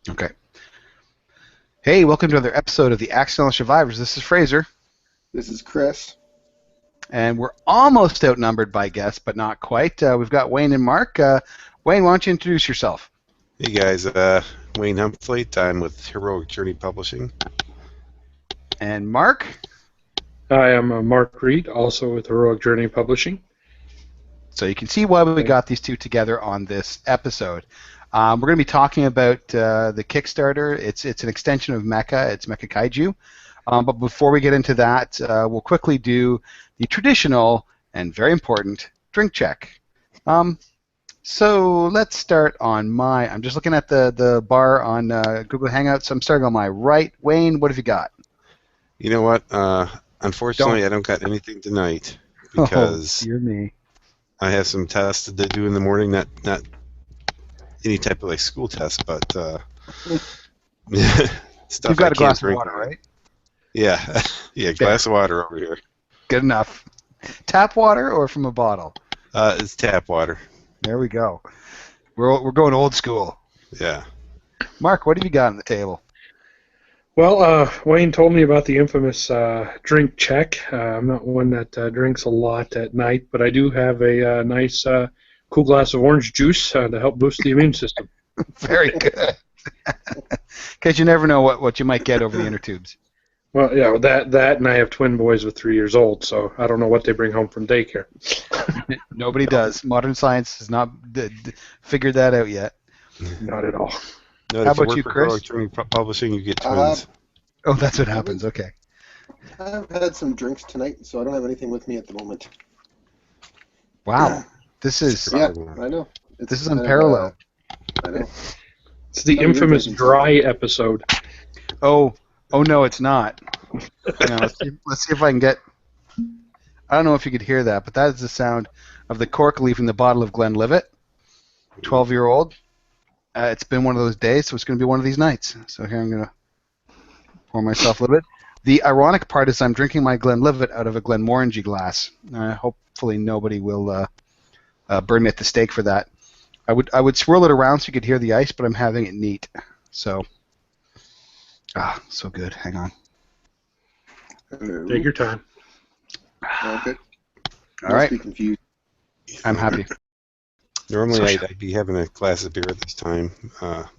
Okay. Hey, welcome to another episode of the Accidental Survivors. This is Fraser, This is Chris. and we're almost outnumbered by guests, but not quite. We've got Wayne and Mark. Wayne, why don't you introduce yourself? Hey guys, Wayne Humfleet. I'm with Heroic Journey Publishing. And Mark? Hi, I'm Mark Reed, also with Heroic Journey Publishing. So you can see why we got these two together on this episode. We're going to be talking about the Kickstarter. It's an extension of Mecha. It's Mecha Kaiju. But before we get into that, we'll quickly do the traditional and very important drink check. So let's start on I'm just looking at the bar on Google Hangouts. I'm starting on my right. Wayne, what have you got? You know what? Unfortunately, I don't got anything tonight because dear me. I have some tests to do in the morning. Not any type of like school test, but stuff You've got I a can't glass of drink. water, right? Yeah, yeah, glass of water over here. Good enough. Tap water or from a bottle? It's tap water. There we go. We're going old school. Yeah. Mark, what have you got on the table? Well, Wayne told me about the infamous drink check. I'm not one that drinks a lot at night, but I do have a nice cool glass of orange juice to help boost the immune system. Very good. Because you never know what you might get over the inner tubes. Well, yeah, that, and I have twin boys with 3 years old, so I don't know what they bring home from daycare. Nobody does. Modern science has not figured that out yet. Not at all. No, How if you about work you, for Chris? Heroic Journey Publishing, you get twins. Oh, that's what happens. Okay. I've had some drinks tonight, so I don't have anything with me at the moment. Wow. This is Yeah, I know. this is unparalleled. I know. It's the Oh, you're infamous drinking dry episode. Oh no, it's not. Hang on, let's see if I can get. I don't know if you could hear that, but that is the sound of the cork leaving the bottle of Glenlivet. 12-year-old. It's been one of those days, so it's going to be one of these nights. So here I'm going to pour myself a little bit. The ironic part is I'm drinking my Glenlivet out of a Glenmorangie glass. Hopefully nobody will burn me at the stake for that. I would swirl it around so you could hear the ice, but I'm having it neat. So, so good. Hang on. Hello. Take your time. Okay. All right. Be confused. I'm happy. Normally, I'd be having a glass of beer at this time.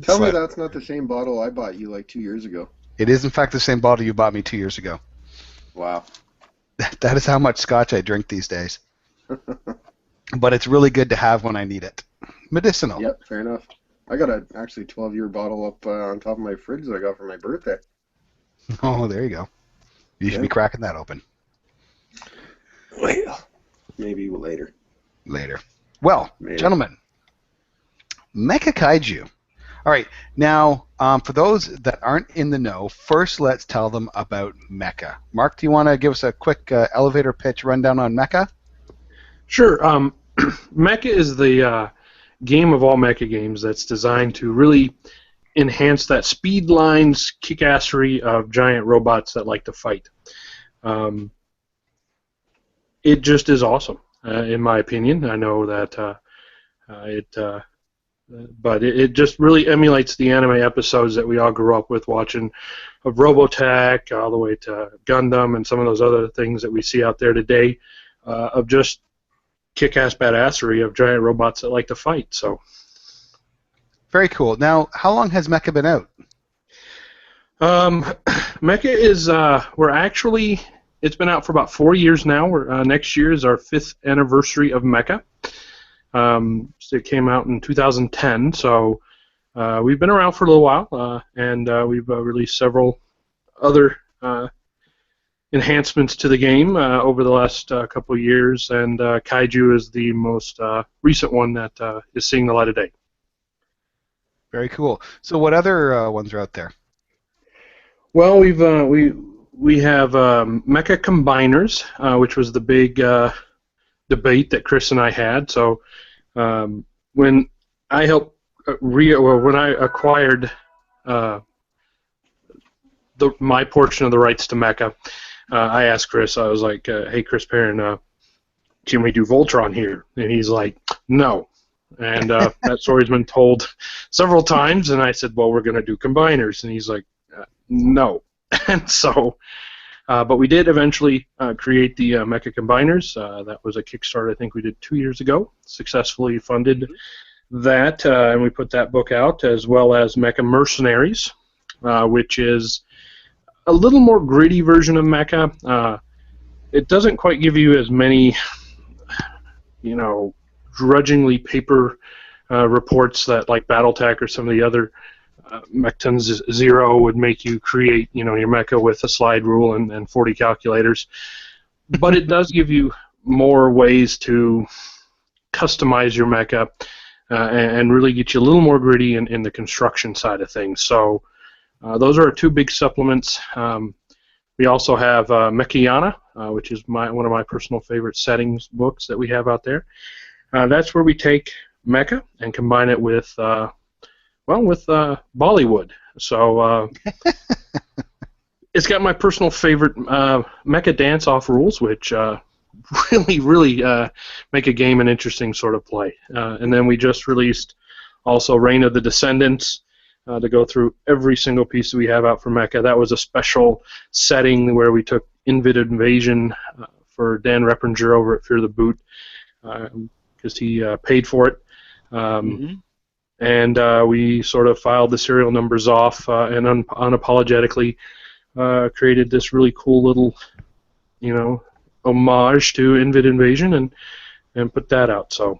Tell me that's not the same bottle I bought you like 2 years ago. It is, in fact, the same bottle you bought me 2 years ago. Wow. That is how much scotch I drink these days. But it's really good to have when I need it. Medicinal. Yep, fair enough. I got a actually 12-year bottle up on top of my fridge that I got for my birthday. Oh, there you go. You should be cracking that open. Well, maybe later. Later. Well, Maybe. Gentlemen, Mecha Kaiju. All right, now, for those that aren't in the know, first let's tell them about Mecha. Mark, do you want to give us a quick elevator pitch rundown on Mecha? Sure. Mecha is the game of all mecha games that's designed to really enhance that speed lines, kickassery of giant robots that like to fight. It just is awesome, in my opinion. I know that but it just really emulates the anime episodes that we all grew up with watching, of Robotech all the way to Gundam and some of those other things that we see out there today, of just kick-ass badassery of giant robots that like to fight. So, Very cool. Now, how long has Mecha been out? Mecha is it's been out for about 4 years now. Next year is our 5th anniversary of Mecha. So it came out in 2010, so we've been around for a little while, and we've released several other enhancements to the game over the last couple of years, and Kaiju is the most recent one that is seeing the light of day. Very cool. So what other ones are out there? Well, we have Mecha Combiners, which was the big debate that Chris and I had. So when I helped when I acquired my portion of the rights to Mecha, I asked Chris. I was like, "Hey, Chris Perrin, can we do Voltron here?" And he's like, "No." And that story's been told several times, and I said, well, we're going to do combiners. And he's like, no. And so, but we did eventually create the Mecha Combiners. That was a Kickstarter I think we did 2 years ago. Successfully funded that, and we put that book out, as well as Mecha Mercenaries, which is a little more gritty version of Mecha. It doesn't quite give you as many, grudgingly paper reports that like BattleTech or some of the other Mech-Tons Zero would make you create, your mecha with a slide rule and 40 calculators. But it does give you more ways to customize your mecha and really get you a little more gritty in the construction side of things. So those are our two big supplements. We also have Mechaiana, which is one of my personal favorite settings books that we have out there. That's where we take mecha and combine it with Bollywood. So it's got my personal favorite mecha dance-off rules, which really make a game an interesting sort of play. And then we just released also Reign of the Descendants to go through every single piece that we have out for mecha. That was a special setting where we took Invid Invasion for Dan Reppinger over at Fear the Boot because he paid for it. And we sort of filed the serial numbers off and unapologetically created this really cool little, homage to Invid Invasion and put that out. So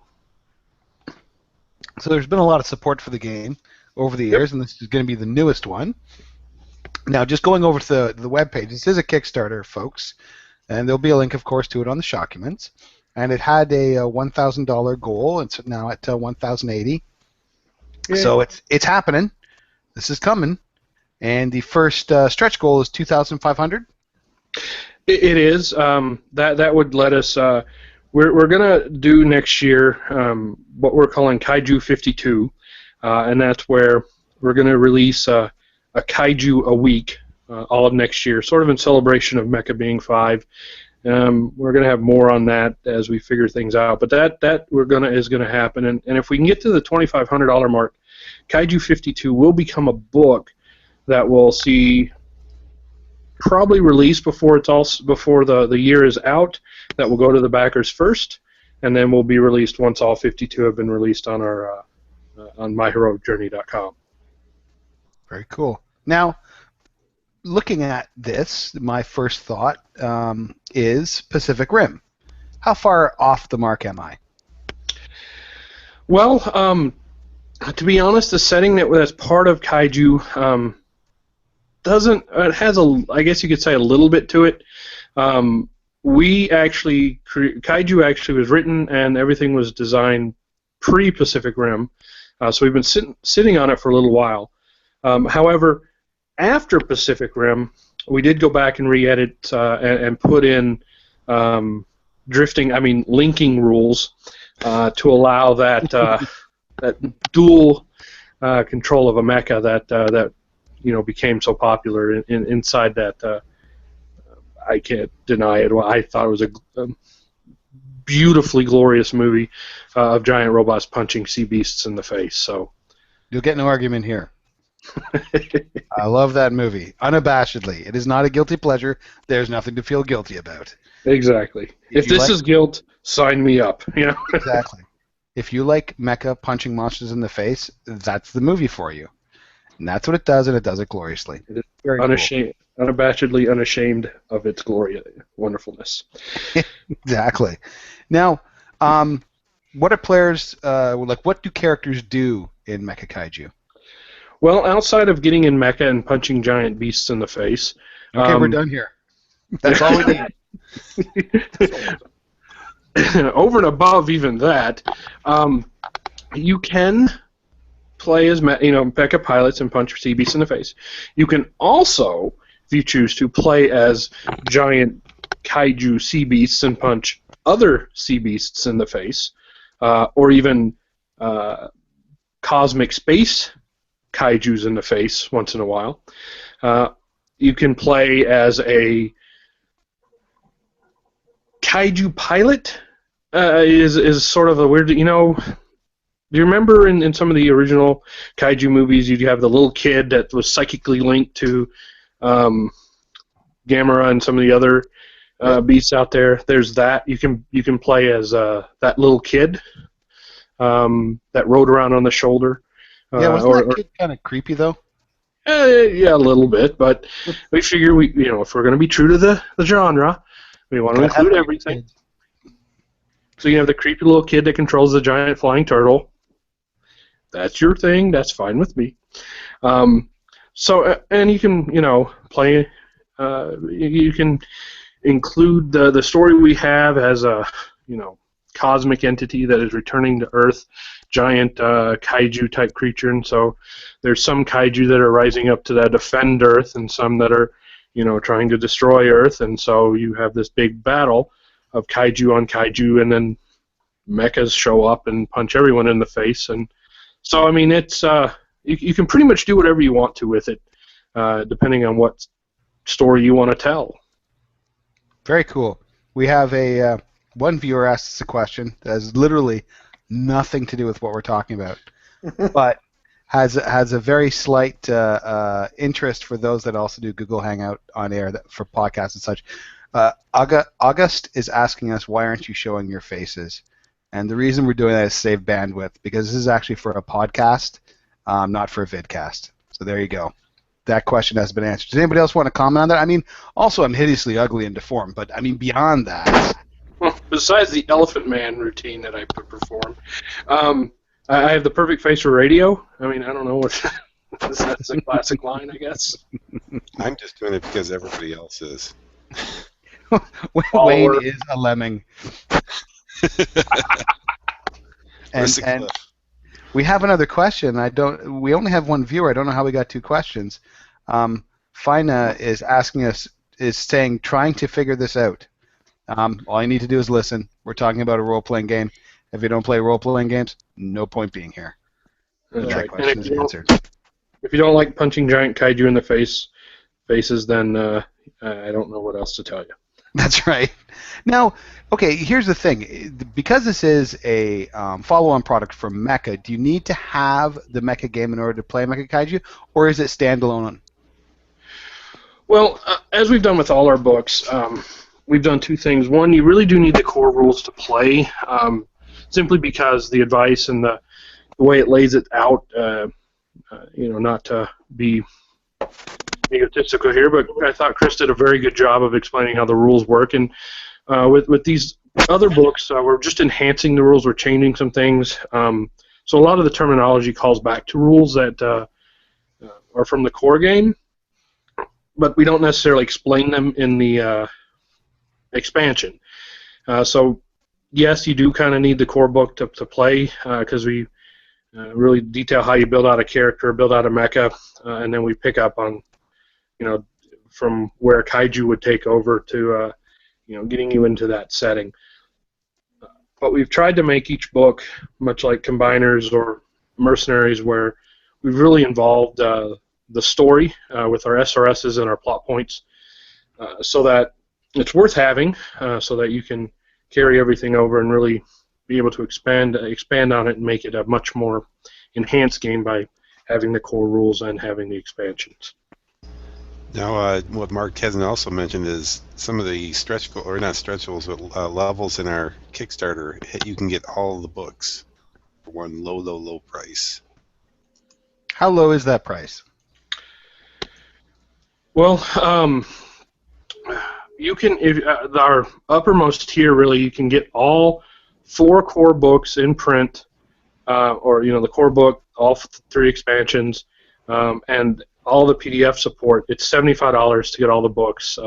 there's been a lot of support for the game over the years, and this is going to be the newest one. Now, just going over to the webpage, this is a Kickstarter, folks, and there'll be a link, of course, to it on the Shockuments. And it had a $1,000 goal. It's now at $1,080. Yeah. So it's happening. This is coming. And the first stretch goal is $2,500. It is. That would let us. We're gonna do next year what we're calling Kaiju 52, and that's where we're gonna release a Kaiju a week all of next year, sort of in celebration of Mecha being 5. We're gonna have more on that as we figure things out, but that is gonna happen, and if we can get to the $2,500 mark, Kaiju 52 will become a book that will see probably released before the year is out. That will go to the backers first, and then will be released once all 52 have been released on our on myheroicjourney.com. Very cool. Now, looking at this, my first thought is Pacific Rim. How far off the mark am I? Well, to be honest, the setting that's part of Kaiju doesn't. It has I guess you could say a little bit to it. Kaiju actually was written and everything was designed pre-Pacific Rim, so we've been sitting on it for a little while. However, after Pacific Rim, we did go back and re-edit and put in linking rules to allow that that dual control of a mecha that became so popular inside that. I can't deny it. Well, I thought it was a beautifully glorious movie of giant robots punching sea beasts in the face. So you'll get no argument here. I love that movie, unabashedly. It is not a guilty pleasure. There's nothing to feel guilty about. Exactly. If this is guilt, sign me up. Exactly. If you like mecha punching monsters in the face, that's the movie for you. And that's what it does, and it does it gloriously. It is very unabashedly unashamed of its glory, wonderfulness. Exactly. Now, what are players like? What do characters do in Mecha Kaiju? Well, outside of getting in mecha and punching giant beasts in the face. Okay, we're done here. That's all we need. Over and above even that, you can play as mecha pilots and punch sea beasts in the face. You can also, if you choose to, play as giant kaiju sea beasts and punch other sea beasts in the face, or even cosmic space kaijus in the face once in a while. You can play as a kaiju pilot. Is sort of a weird, Do you remember in some of the original kaiju movies, you'd have the little kid that was psychically linked to Gamera and some of the other beasts out there? There's that. You can play as that little kid that rode around on the shoulder. Yeah, wasn't that kid kind of creepy though? Yeah, a little bit, but we figure if we're going to be true to the genre, we want to include everything. So you have the creepy little kid that controls the giant flying turtle. That's your thing. That's fine with me. And you can play. You can include the story we have as a cosmic entity that is returning to Earth, giant kaiju type creature, and so there's some kaiju that are rising up to defend Earth, and some that are trying to destroy Earth, and so you have this big battle of kaiju on kaiju, and then mechas show up and punch everyone in the face, and so I mean it's you can pretty much do whatever you want to with it, depending on what story you want to tell. Very cool. We have a one viewer asked us a question that has literally nothing to do with what we're talking about, but has a very slight interest for those that also do Google Hangout on air for podcasts and such. August is asking us, why aren't you showing your faces? And the reason we're doing that is save bandwidth, because this is actually for a podcast, not for a vidcast. So there you go. That question has been answered. Does anybody else want to comment on that? I mean, also I'm hideously ugly and deformed, but I mean beyond that. Well, besides the Elephant Man routine that I perform, I have the perfect face for radio. I mean, I don't know what that's a classic line, I guess. I'm just doing it because everybody else is. Wayne is a lemming. and we have another question. We only have one viewer. I don't know how we got two questions. Fina is asking us, trying to figure this out. All you need to do is listen. We're talking about a role-playing game. If you don't play role-playing games, no point being here. That's right. Question is answered. If you don't like punching giant kaiju in the faces, then I don't know what else to tell you. That's right. Now, okay, here's the thing. Because this is a follow-on product from Mecha, do you need to have the Mecha game in order to play Mecha Kaiju, or is it standalone? Well, as we've done with all our books, we've done two things. One, you really do need the core rules to play, simply because the advice and the way it lays it out, not to be egotistical here, but I thought Chris did a very good job of explaining how the rules work. And with these other books, we're just enhancing the rules. We're changing some things. So a lot of the terminology calls back to rules that are from the core game, but we don't necessarily explain them in the expansion. So yes, you do kind of need the core book to play, because we really detail how you build out a character, build out a mecha, and then we pick up on from where kaiju would take over to getting you into that setting. But we've tried to make each book much like Combiners or Mercenaries, where we've really involved the story with our SRSs and our plot points, so that it's worth having, so that you can carry everything over and really be able to expand on it and make it a much more enhanced game by having the core rules and having the expansions. Now, what Mark hasn't also mentioned is some of the stretch goals, or not stretch goals, but levels in our Kickstarter. You can get all of the books for one low price. How low is that price? Well, you can, if our uppermost tier, really, you can get all 4 core books in print, or the core book, all 3 expansions, and all the PDF support. It's $75 to get all the books.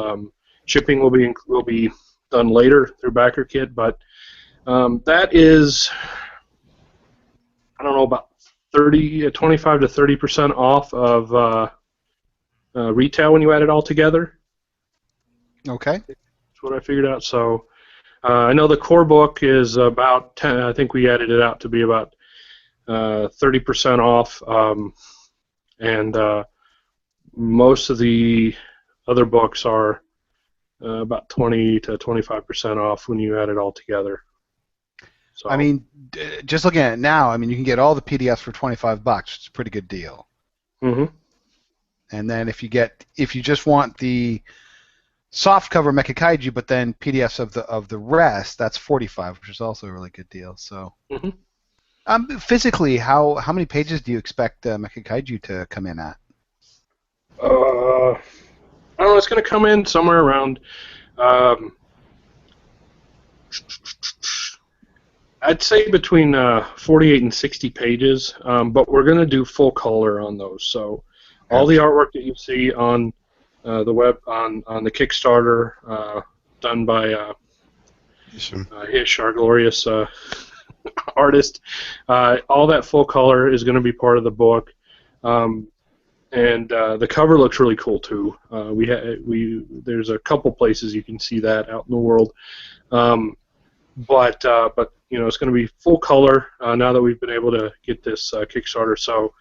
Shipping will be done later through BackerKit, but that is, I don't know, about 25 to 30% off of retail when you add it all together. Okay. That's what I figured out. So I know the core book is about 10. I think we added it out to be about 30% off, and most of the other books are about 20 to 25% off when you add it all together. So I mean, just looking at it now, I mean, you can get all the PDFs for $25, which is a pretty good deal. mhm. And then if you just want the soft cover Mecha Kaiju, but then PDFs of the rest, that's $45, which is also a really good deal. So, Mhm. physically, how many pages do you expect Mecha Kaiju to come in at? I don't know. It's going to come in somewhere around. I'd say between 48 and 60 pages, but we're going to do full color on those. So all the artwork that you see on the web on the Kickstarter, done by Hish, our glorious artist, all that full color is going to be part of the book. And the cover looks really cool too. There's a couple places you can see that out in the world, but it's going to be full color now that we've been able to get this Kickstarter. So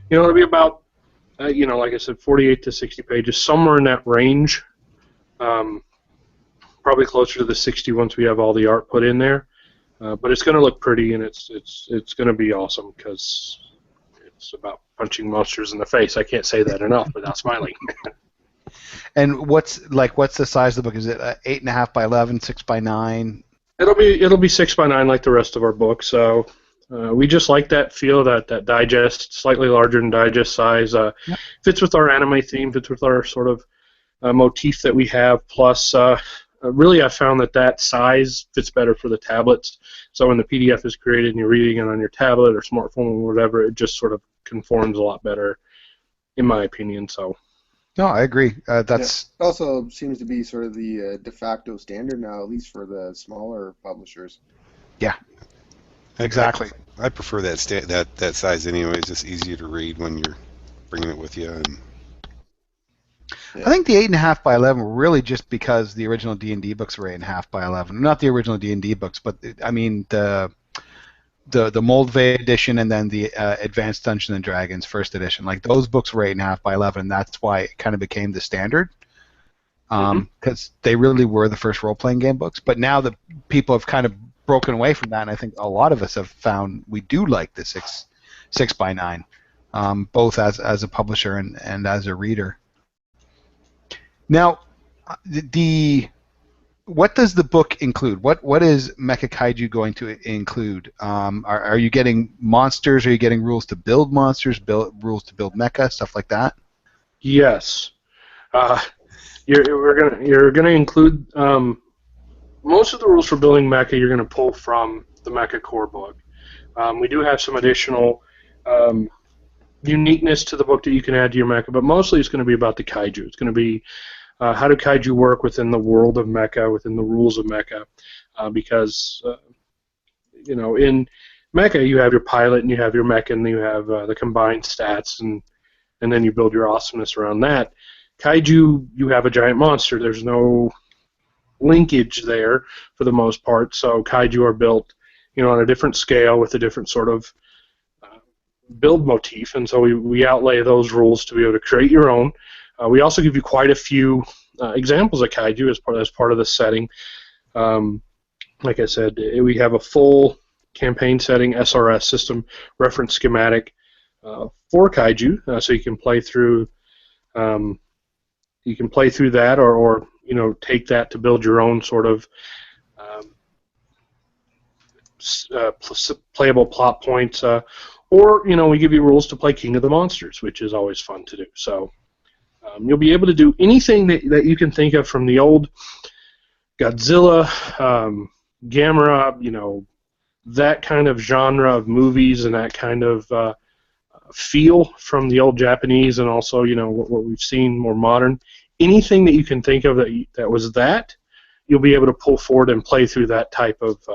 it'll be about like I said, 48 to 60 pages, somewhere in that range. Probably closer to the 60 once we have all the art put in there. But it's going to look pretty, and it's going to be awesome because it's about punching monsters in the face. I can't say that enough without smiling. And what's the size of the book? Is it 8.5 by 11, 6 by 9? It'll be 6 by 9 like the rest of our book. So we just like that feel, that digest, slightly larger than digest size. Yep. Fits with our anime theme, fits with our sort of motif that we have. Plus, really, I found that size fits better for the tablets. So when the PDF is created and you're reading it on your tablet or smartphone or whatever, it just sort of conforms a lot better, in my opinion. So. No, I agree. That's It also seems to be sort of the de facto standard now, at least for the smaller publishers. Yeah, exactly. I prefer that size anyway. It's just easier to read when you're bringing it with you. And I think the 8.5 by 11 were really just because the original D&D books were 8.5 by 11. Not the original D&D books, but I mean the Moldvay edition and then the Advanced Dungeons and Dragons first edition. Like those books were 8.5 by 11. That's why it kind of became the standard. Because they really were the first role-playing game books. But now that people have kind of broken away from that, and I think a lot of us have found we do like the 6 by 9, both as a publisher and as a reader. Now, what does the book include? What is Mecha Kaiju going to include? Are you getting monsters? Are you getting rules to build monsters? Rules to build mecha, stuff like that? Yes, you're gonna include most of the rules for building mecha. You're gonna pull from the Mecha Core book. We do have some additional uniqueness to the book that you can add to your mecha, but mostly it's going to be about the kaiju. It's going to be how do kaiju work within the world of mecha, within the rules of mecha, because in mecha you have your pilot and you have your mecha and you have the combined stats and then you build your awesomeness around that. Kaiju, you have a giant monster. There's no linkage there for the most part, so kaiju are built on a different scale with a different sort of build motif, and so we outlay those rules to be able to create your own. We also give you quite a few examples of kaiju as part of the setting. Like I said, we have a full campaign setting SRS system reference schematic for kaiju, so you can play through. You can play through that, or take that to build your own sort of playable plot points. Or we give you rules to play King of the Monsters, which is always fun to do. So you'll be able to do anything that you can think of from the old Godzilla, Gamera, that kind of genre of movies and that kind of feel from the old Japanese, and also what we've seen more modern. Anything that you can think of that was that, you'll be able to pull forward and play through that type of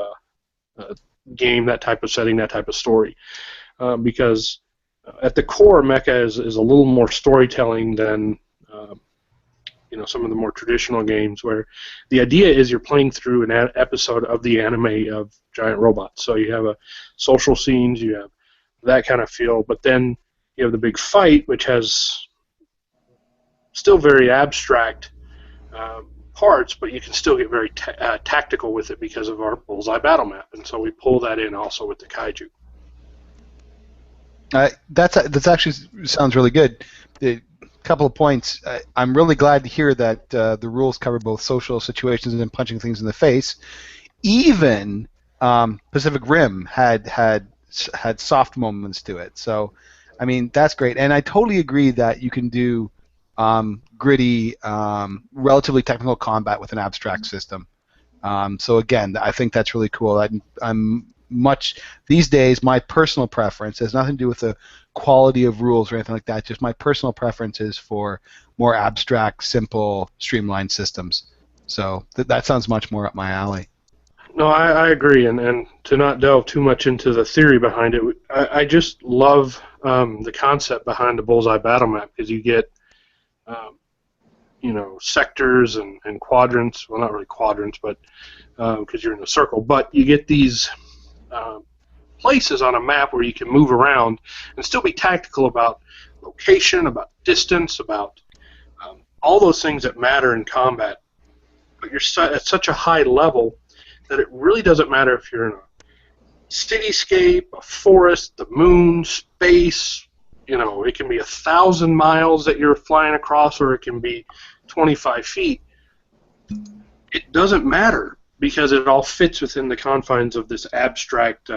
game, that type of setting, that type of story. Because at the core, mecha is a little more storytelling than some of the more traditional games, where the idea is you're playing through an episode of the anime of giant robots. So you have a social scenes, you have that kind of feel, but then you have the big fight, which has still very abstract parts, but you can still get very tactical with it because of our bullseye battle map, and so we pull that in also with the kaiju. That's actually sounds really good. A couple of points. I'm really glad to hear that the rules cover both social situations and punching things in the face. Even Pacific Rim had soft moments to it. So, I mean, that's great. And I totally agree that you can do gritty, relatively technical combat with an abstract system. So again, I think that's really cool. I'm much these days. My personal preference has nothing to do with the quality of rules or anything like that. Just my personal preference is for more abstract, simple, streamlined systems. So that sounds much more up my alley. No, I agree, and to not delve too much into the theory behind it, I just love the concept behind the bullseye battle map, because you get, sectors and quadrants. Well, not really quadrants, but because you're in a circle. But you get these places on a map where you can move around and still be tactical about location, about distance, about all those things that matter in combat. But you're at such a high level that it really doesn't matter if you're in a cityscape, a forest, the moon, space. It can be 1,000 miles that you're flying across, or it can be 25 feet. It doesn't matter, because it all fits within the confines of this abstract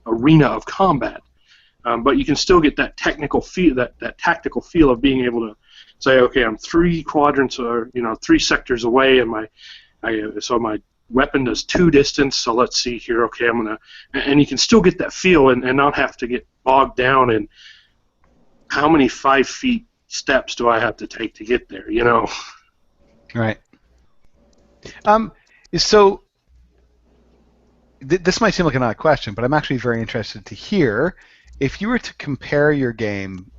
arena of combat. But you can still get that technical feel, that tactical feel of being able to say, okay, I'm 3 quadrants or 3 sectors away, and my weapon does 2 distance. So let's see here. Okay, and you can still get that feel and not have to get bogged down in how many 5 feet steps do I have to take to get there. Right. So this might seem like an odd question, but I'm actually very interested to hear if you were to compare your game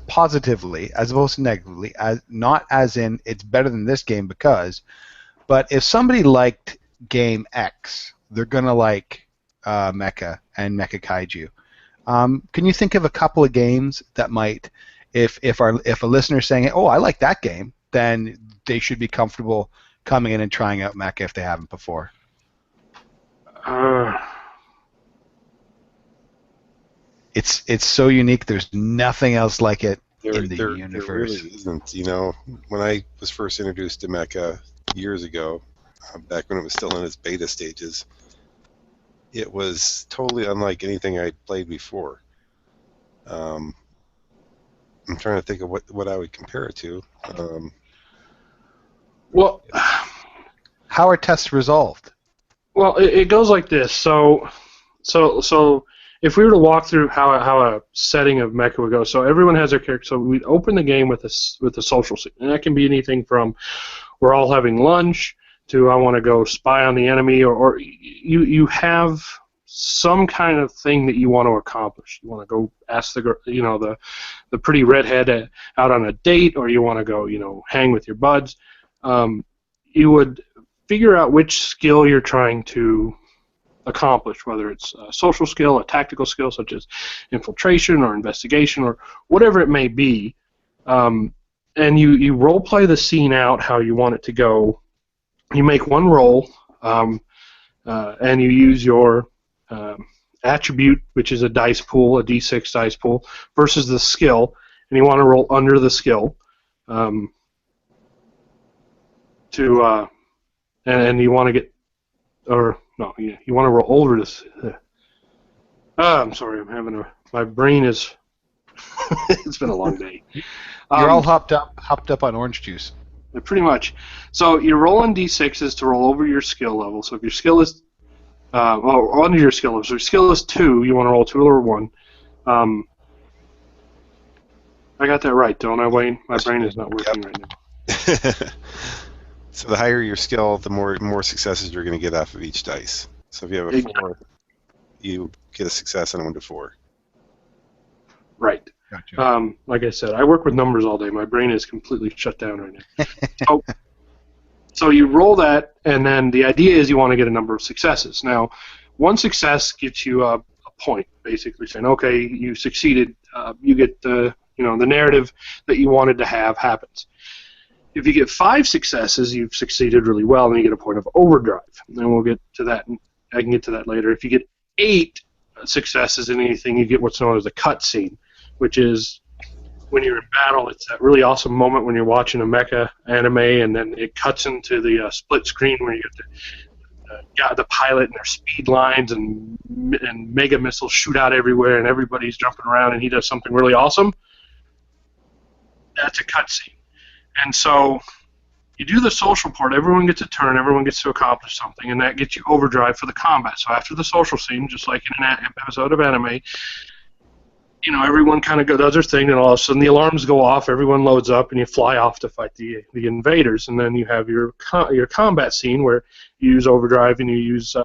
positively as opposed to negatively, not as in it's better than this game because, but if somebody liked game X, they're gonna like Mecha and Mecha Kaiju. Can you think of a couple of games that might, if a listener's saying, oh, I like that game, then they should be comfortable coming in and trying out Mecha if they haven't before? It's so unique. There's nothing else like it in the universe. There really isn't. When I was first introduced to Mecha years ago, back when it was still in its beta stages, it was totally unlike anything I'd played before. I'm trying to think of what I would compare it to. Well, how are tests resolved? Well, it goes like this. So if we were to walk through how a setting of Mecha would go, so everyone has their character. So we'd open the game with a social scene, and that can be anything from we're all having lunch to I want to go spy on the enemy, or you have some kind of thing that you want to accomplish. You want to go ask the pretty redhead out on a date, or you want to go hang with your buds. You would figure out which skill you're trying to accomplish, whether it's a social skill, a tactical skill such as infiltration or investigation or whatever it may be, and you role play the scene out how you want it to go. You make one roll, and you use your attribute, which is a dice pool, a D6 dice pool, versus the skill, and you want to roll under the skill and you want to get, or no, you want to roll over this. I'm sorry, my brain is, it's been a long day. You're all hopped up on orange juice. Pretty much. So you're rolling D6s to roll over your skill level. So if your skill is, under your skill level, so your skill is 2, you want to roll 2 or 1. I got that right, don't I, Wayne? My brain is not working right now. So the higher your skill, the more successes you're going to get off of each dice. So if you have a 4, you get a success on a 1 to 4. Right. Gotcha. Like I said, I work with numbers all day. My brain is completely shut down right now. So you roll that, and then the idea is you want to get a number of successes. Now, one success gets you a point, basically saying, okay, you succeeded. You get the narrative that you wanted to have happens. If you get 5 successes, you've succeeded really well, and you get a point of overdrive. And we'll get to that. I can get to that later. If you get 8 successes in anything, you get what's known as a cutscene, which is when you're in battle. It's that really awesome moment when you're watching a mecha anime, and then it cuts into the split screen where you get the pilot and their speed lines and mega missiles shoot out everywhere, and everybody's jumping around, and he does something really awesome. That's a cutscene. And so you do the social part, everyone gets a turn, everyone gets to accomplish something, and that gets you overdrive for the combat. So after the social scene, just like in an episode of anime, everyone kind of does their thing, and all of a sudden the alarms go off, everyone loads up, and you fly off to fight the invaders. And then you have your combat scene where you use overdrive and you use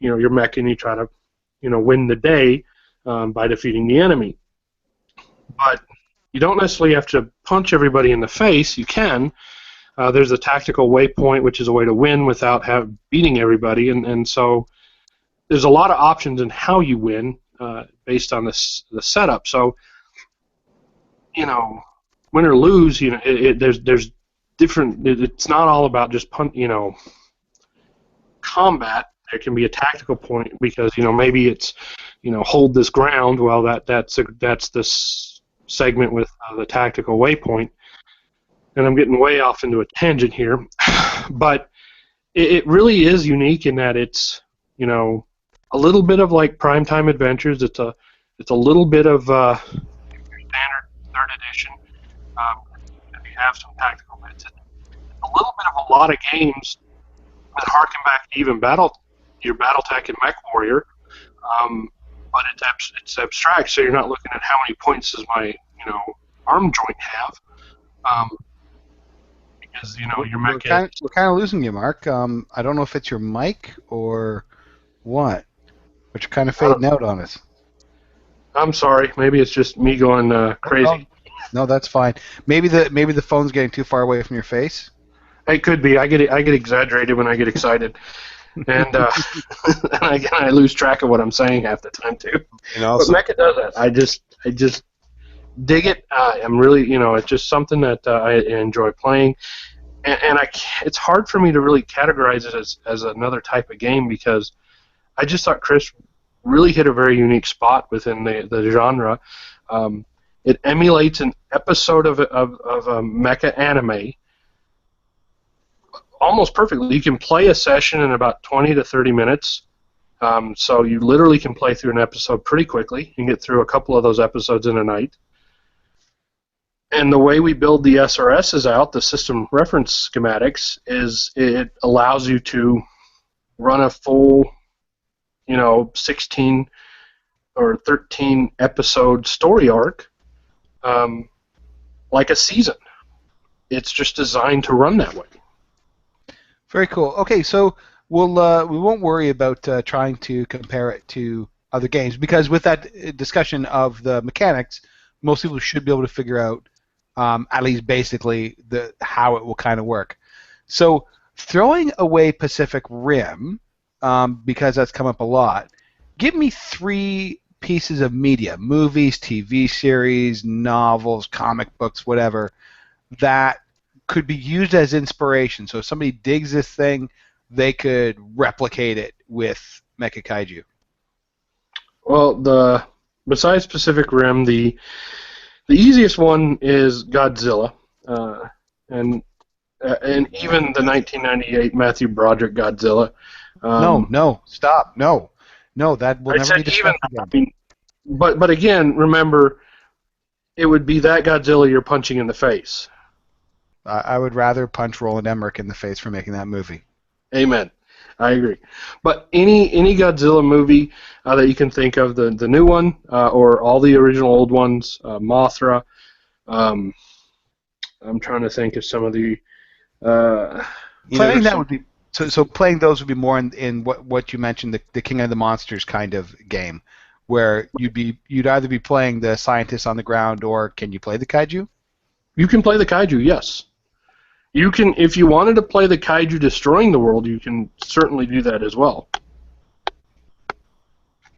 your mech, and you try to win the day by defeating the enemy. But you don't necessarily have to punch everybody in the face. You can. There's a tactical waypoint, which is a way to win without beating everybody, and so there's a lot of options in how you win based on the setup. So, win or lose, there's different. It's not all about just combat. There can be a tactical point because maybe it's hold this ground. Well, that's this segment with the tactical waypoint, and I'm getting way off into a tangent here, but it really is unique in that it's a little bit of like Primetime Adventures. It's a little bit of standard 3rd edition. If you have some tactical bits, it's a little bit of a lot of games that harken back to even your BattleTech and Mech Warrior. But it's abstract, so you're not looking at how many points does my arm joint have, because your mech. We're kind of losing you, Mark. I don't know if it's your mic or what, but you're kind of fading out on us. I'm sorry. Maybe it's just me going crazy. No, that's fine. Maybe the phone's getting too far away from your face. It could be. I get exaggerated when I get excited. And I lose track of what I'm saying half the time too. And also, but Mecha does that. I just dig it. I'm really, it's just something that I enjoy playing, and it's hard for me to really categorize it as another type of game because I just thought Chris really hit a very unique spot within the genre. It emulates an episode of a mecha anime almost perfectly. You can play a session in about 20 to 30 minutes. So you literally can play through an episode pretty quickly. You can get through a couple of those episodes in a night. And the way we build the SRSs out, the system reference schematics, is it allows you to run a full, 16 or 13 episode story arc like a season. It's just designed to run that way. Very cool. Okay, so we won't worry about trying to compare it to other games because with that discussion of the mechanics, most people should be able to figure out at least basically how it will kind of work. So throwing away Pacific Rim, because that's come up a lot, give me 3 pieces of media, movies, TV series, novels, comic books, whatever, that could be used as inspiration. So if somebody digs this thing, they could replicate it with Mecha Kaiju. Well, besides Pacific Rim, the easiest one is Godzilla, and even the 1998 Matthew Broderick Godzilla. No, stop, no, that will never be discussed again. But again, remember, it would be that Godzilla you're punching in the face. I would rather punch Roland Emmerich in the face for making that movie. Amen. I agree. But any Godzilla movie that you can think of, the new one or all the original old ones, Mothra. I'm trying to think of some of the. Playing that would be so. Playing those would be more in what you mentioned, the King of the Monsters kind of game, where you'd either be playing the scientists on the ground or can you play the kaiju? You can play the kaiju, yes. You can, if you wanted to play the kaiju destroying the world, you can certainly do that as well.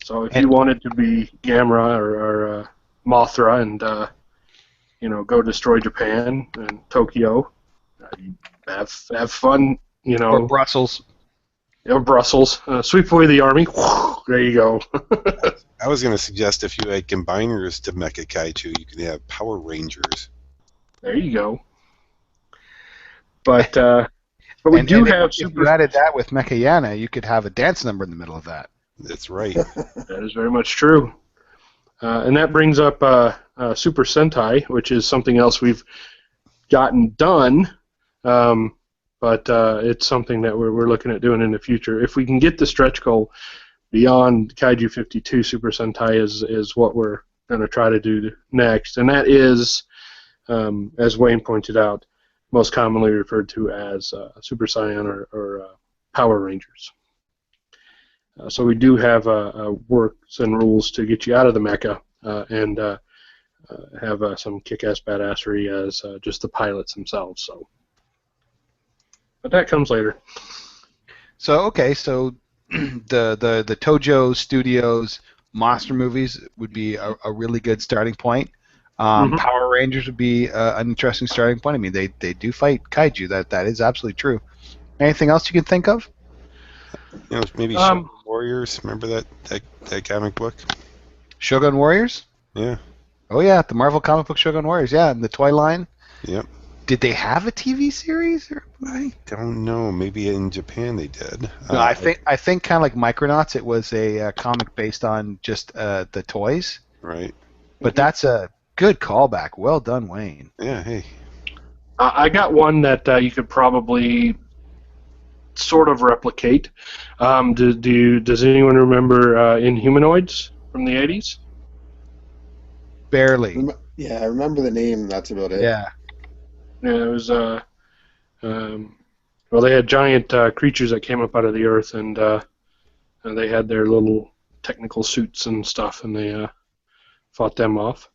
So if you wanted to be Gamera or Mothra and go destroy Japan and Tokyo, have fun, you Or know. Brussels. Or Brussels, sweep away the army. There you go. I was going to suggest if you add combiners to Mecha Kaiju, you can have Power Rangers. There you go. But we And do if, have if you added that with Mechayana, you could have a dance number in the middle of that. That's right. That is very much true. And that brings up Super Sentai, which is something else we've gotten done, but it's something that we're looking at doing in the future. If we can get the stretch goal beyond Kaiju 52, Super Sentai is what we're going to try to do next, and that is, as Wayne pointed out, most commonly referred to as Super Saiyan or Power Rangers. So we do have works and rules to get you out of the mecha and have some kick-ass badassery as just the pilots themselves. So, but that comes later. So okay, so the Tojo Studios monster movies would be a really good starting point. Power Rangers would be an interesting starting point. I mean, they do fight kaiju. That is absolutely true. Anything else you can think of? You know, maybe Shogun Warriors. Remember that comic book? Shogun Warriors? Yeah. Oh yeah, the Marvel comic book Shogun Warriors. Yeah, and the toy line. Yep. Did they have a TV series? I don't know. Maybe in Japan they did. No, I think kind of like Micronauts. It was a comic based on just the toys. Right. But that's a good callback. Well done, Wayne. Yeah. Hey. I got one that you could probably sort of replicate. Does anyone remember Inhumanoids from the 80s? Barely. Yeah, I remember the name. That's about it. Yeah. Yeah, it was. Well, they had giant creatures that came up out of the earth, and they had their little technical suits and stuff, and they fought them off.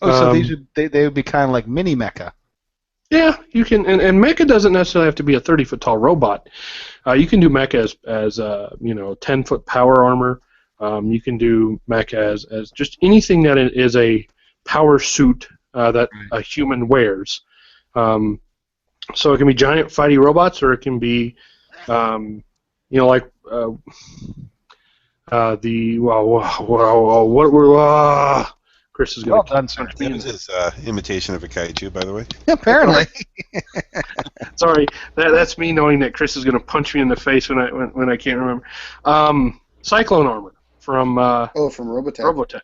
Oh, so these they would be kind of like mini mecha. Yeah, you can, and mecha doesn't necessarily have to be a 30-foot tall robot. You can do mecha as 10-foot power armor. You can do mecha as just anything that is a power suit that a human wears. So it can be giant fighty robots, or it can be, like what were Chris is going to punch me. That was his imitation of a kaiju, by the way. Apparently. Sorry, that's me knowing that Chris is going to punch me in the face when I can't remember. Cyclone armor from from Robotech.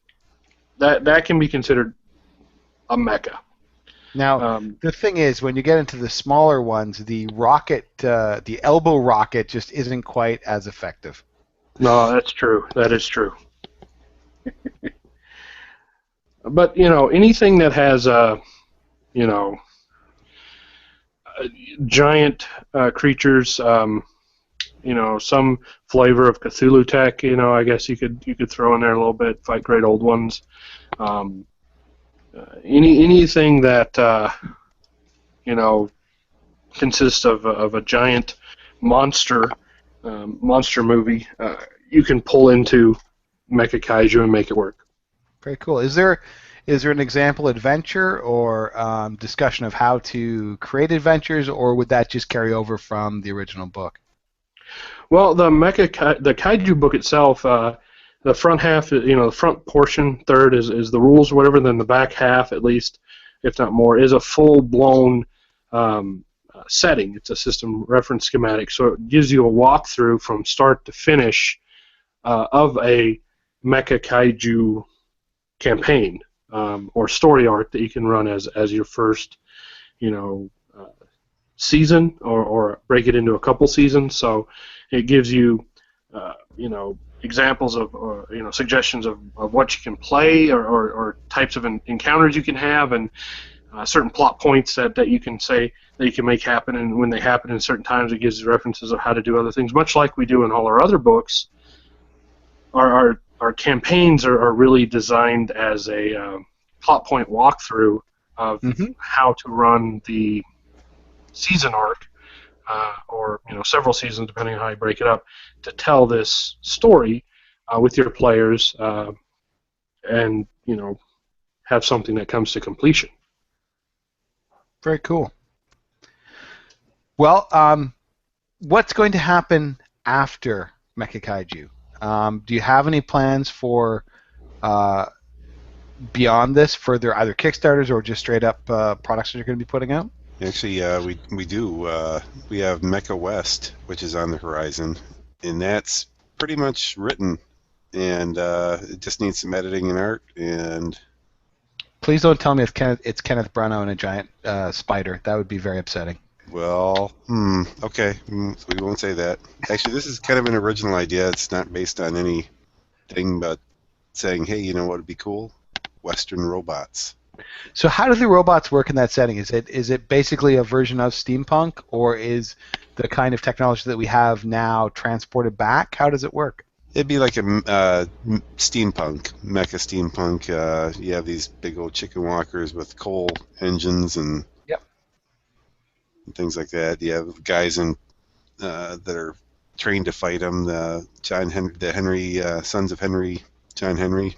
That can be considered a mecha. Now, the thing is, when you get into the smaller ones, the rocket, the elbow rocket, just isn't quite as effective. No, that's true. That is true. But anything that has giant creatures, some flavor of Cthulhu tech, I guess you could throw in there a little bit. Fight great old ones. Anything that consists of a giant monster movie, you can pull into Mecha Kaiju and make it work. Very cool. Is there an example adventure or discussion of how to create adventures, or would that just carry over from the original book? Well, the Kaiju book itself, the front half, the front portion, third is the rules or whatever. Then the back half, at least, if not more, is a full-blown setting. It's a system reference schematic, so it gives you a walkthrough from start to finish of a Mecha Kaiju campaign or story arc that you can run as your first, season, or break it into a couple seasons. So it gives you, examples of, or suggestions of what you can play, or types of encounters you can have, and certain plot points that you can say that you can make happen, and when they happen in certain times, it gives you references of how to do other things, much like we do in all our other books. Our campaigns are really designed as a plot point walkthrough of how to run the season arc, or several seasons, depending on how you break it up, to tell this story with your players, and have something that comes to completion. Very cool. Well, what's going to happen after Mecha Kaiju? Do you have any plans for beyond this, further either Kickstarters or just straight up products that you're going to be putting out? Actually, we do. We have Mecha West, which is on the horizon, and that's pretty much written, and it just needs some editing and art. And Please don't tell me it's Kenneth Branagh and a giant spider. That would be very upsetting. well, okay, so we won't say that. Actually, this is kind of an original idea. It's not based on anything but saying, hey, you know what would be cool? Western robots. So how do the robots work in that setting? Is it basically a version of steampunk, or is the kind of technology that we have now transported back? How does it work? It'd be like a steampunk, mecha steampunk. You have these big old chicken walkers with coal engines and Yep. things like that. You have guys that are trained to fight them. The sons of Henry, John Henry,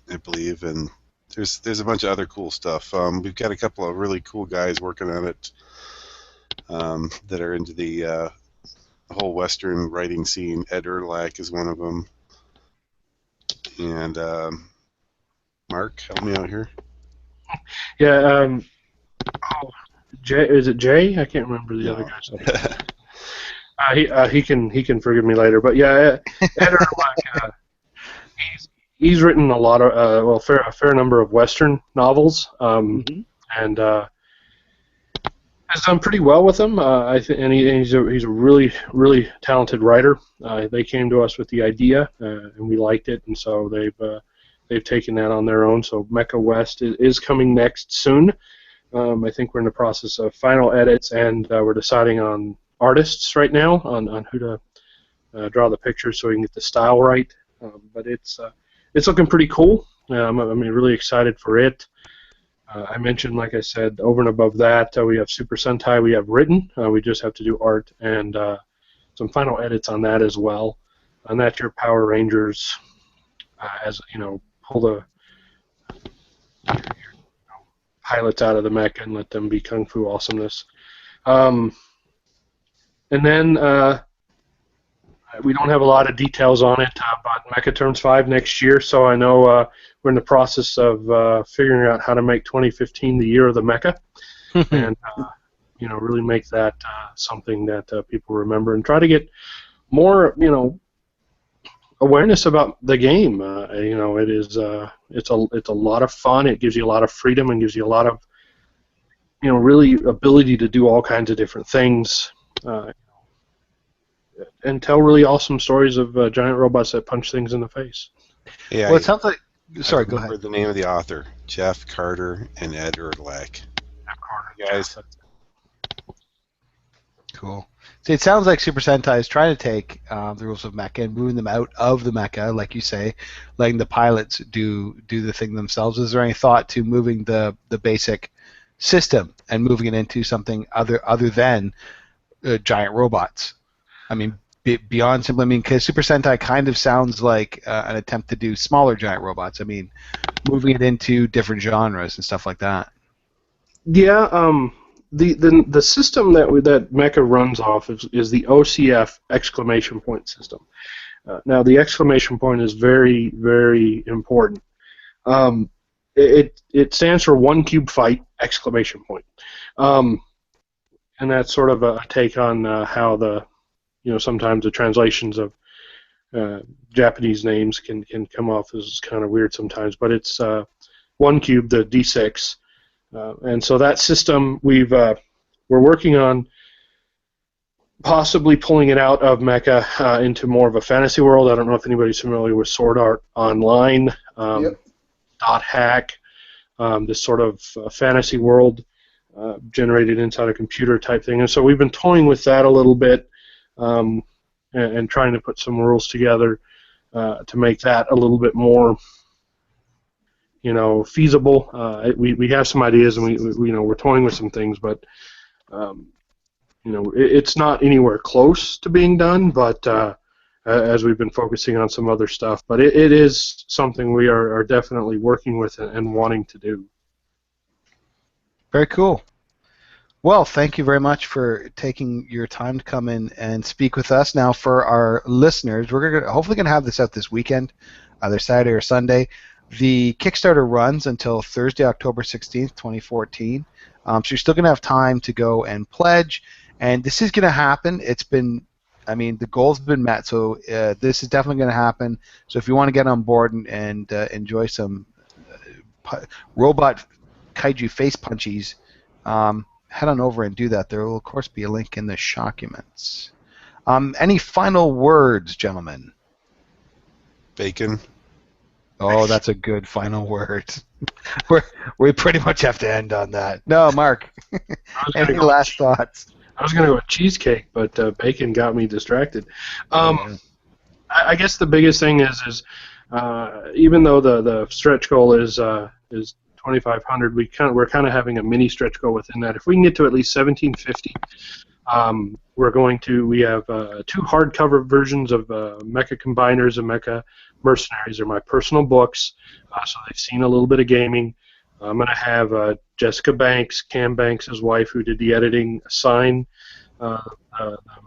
I believe, and there's a bunch of other cool stuff. We've got a couple of really cool guys working on it that are into the whole Western writing scene. Ed Erlack is one of them. And Mark, help me out here. Yeah. Jay, is it Jay? I can't remember the other guy's name. He can forgive me later, but yeah, Ed Erlack, he's written a lot of a fair number of Western novels, and has done pretty well with them. And he's a really talented writer. They came to us with the idea, and we liked it, and so they've taken that on their own. So Mecha West is coming next soon. I think we're in the process of final edits, and we're deciding on artists right now on who to draw the pictures so we can get the style right. But it's looking pretty cool. I'm really excited for it. I mentioned, like I said, over and above that, we have Super Sentai. We have written. We just have to do art and some final edits on that as well. And that's your Power Rangers, as you know, pull the pilots out of the mecha and let them be kung fu awesomeness. And then we don't have a lot of details on it, but Mecha turns 5 next year, so I know we're in the process of figuring out how to make 2015 the year of the Mecha, and really make that something that people remember and try to get more awareness about the game. It is it's a lot of fun. It gives you a lot of freedom and gives you a lot of really ability to do all kinds of different things. And tell really awesome stories of giant robots that punch things in the face. Yeah, Well, it sounds like. Sorry, go ahead. The name of the author: Jeff Carter and Ed Erlack. Jeff Carter, Guys. Cool. See, it sounds like Super Sentai is trying to take the rules of mecha and moving them out of the mecha, like you say, letting the pilots do the thing themselves. Is there any thought to moving the basic system and moving it into something other than giant robots? I mean, beyond simply, because Super Sentai kind of sounds like an attempt to do smaller giant robots. I mean, moving it into different genres and stuff like that. Yeah, the system that Mecha runs off is the OCF exclamation point system. Now, the exclamation point is very, very important. It stands for one cube fight exclamation point, and that's sort of a take on how sometimes the translations of Japanese names can come off as kind of weird sometimes, but it's one cube, the D6, and so that system we're working on possibly pulling it out of Mecha into more of a fantasy world. I don't know if anybody's familiar with Sword Art Online, Dot Hack, this sort of fantasy world generated inside a computer type thing, and so we've been toying with that a little bit. And trying to put some rules together to make that a little bit more, feasible. We have some ideas, and we're toying with some things, but it's not anywhere close to being done. But as we've been focusing on some other stuff, but it is something we are definitely working with and wanting to do. Very cool. Well, thank you very much for taking your time to come in and speak with us. Now, for our listeners, we're hopefully going to have this out this weekend, either Saturday or Sunday. The Kickstarter runs until Thursday, October 16th, 2014. So you're still going to have time to go and pledge. And this is going to happen. The goal's been met. So this is definitely going to happen. So if you want to get on board and enjoy some robot kaiju face punchies, head on over and do that. There will, of course, be a link in the documents. Any final words, gentlemen? Bacon. Oh, that's a good final word. We pretty much have to end on that. No, Mark, any last thoughts? I was going to go with cheesecake, but bacon got me distracted. I guess the biggest thing is even though the stretch goal is 2,500, we're kind of having a mini stretch goal within that. If we can get to at least 1,750, we have 2 hardcover versions of Mecha Combiners and Mecha Mercenaries. They're my personal books, so they've seen a little bit of gaming. I'm going to have Jessica Banks, Cam Banks' wife, who did the editing, sign the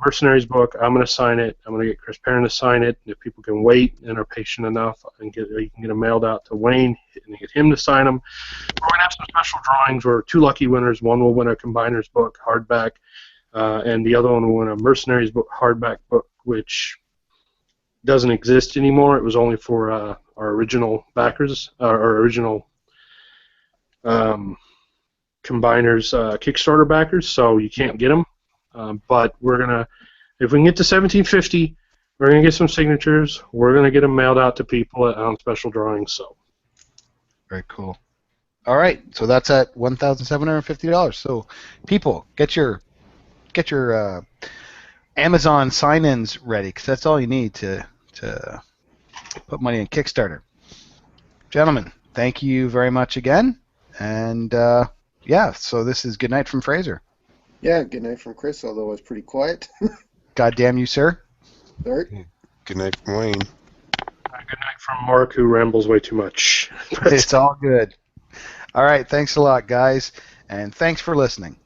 Mercenaries book. I'm going to sign it. I'm going to get Chris Perrin to sign it. If people can wait and are patient enough, you can get them mailed out to Wayne and get him to sign them. We're going to have some special drawings where 2 lucky winners. One will win a Combiners book, hardback, and the other one will win a Mercenaries book, hardback book, which doesn't exist anymore. It was only for our original backers, our original Combiners Kickstarter backers, so you can't get them. But we're gonna, if we can get to 1,750, we're gonna get some signatures. We're gonna get them mailed out to people on special drawings. So very cool. All right, so that's at $1,750. So people, get your Amazon sign-ins ready, because that's all you need to put money in Kickstarter. Gentlemen, thank you very much again. And so this is good night from Fraser. Yeah, good night from Chris, although it was pretty quiet. God damn you, sir. Sorry. Good night from Wayne. good night from Mark, who rambles way too much. It's all good. All right, thanks a lot, guys, and thanks for listening.